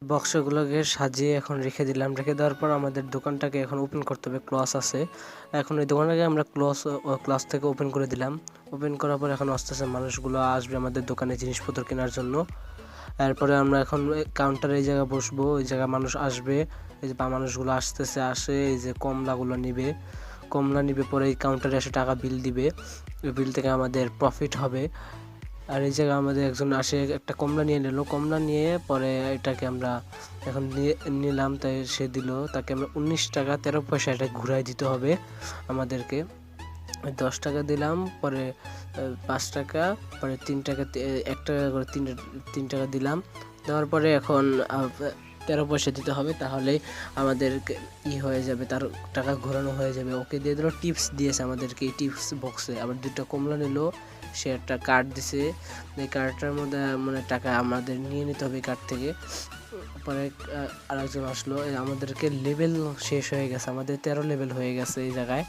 বক্সগুলোকে সাজিয়ে এখন রেখে দিলাম। রেখে দেওয়ার পর আমাদের দোকানটাকে এখন ওপেন করতে হবে। ক্লস আছে, এখন এই দোকানটাকে আমরা ক্লস থেকে ওপেন করে দিলাম। ওপেন করার পর এখন আস্তে আস্তে মানুষগুলো আসবে আমাদের দোকানে জিনিসপত্র কেনার জন্য। এরপরে আমরা এখন কাউন্টারে এই জায়গায় বসবো, ওই জায়গায় মানুষ আসবে। এই যে মানুষগুলো আসে, এই যে কমলাগুলো নিবে, কমলা নিবে, পরে এই কাউন্টারে এসে টাকা বিল দিবে। ওই বিল থেকে আমাদের প্রফিট হবে। আর এই জায়গায় আমাদের একজন আসে, একটা কমলা নিয়ে নিল, কমলা নিয়ে পরে এটাকে আমরা এখন নিলাম, তাই সে দিল, তাকে আমরা 19 টাকা 13 পয়সা এটা ঘুরাই দিতে হবে আমাদেরকে। 10 টাকা দিলাম, পরে 5 টাকা, পরে 3 টাকা, 1 টাকা করে 3 টাকা দিলাম। দেওয়ার পরে এখন 13 পয়সা দিতে হবে, তাহলেই আমাদের হয়ে যাবে, তার টাকা ঘোরানো হয়ে যাবে। ওকে দিয়ে দিল, টিপস দিয়েছে আমাদেরকে এই টিপস বক্সে। আবার 2টা কমলা নিল, সে একটা কার্ড দিছে, এই কার্ডটার মধ্যে মানে টাকা আমাদের নিয়ে নিতে হবে এই কার্ড থেকে। পরে আরেকজন আসলো, আমাদেরকে লেভেল শেষ হয়ে গেছে, আমাদের 13 লেভেল হয়ে গেছে এই জায়গায়।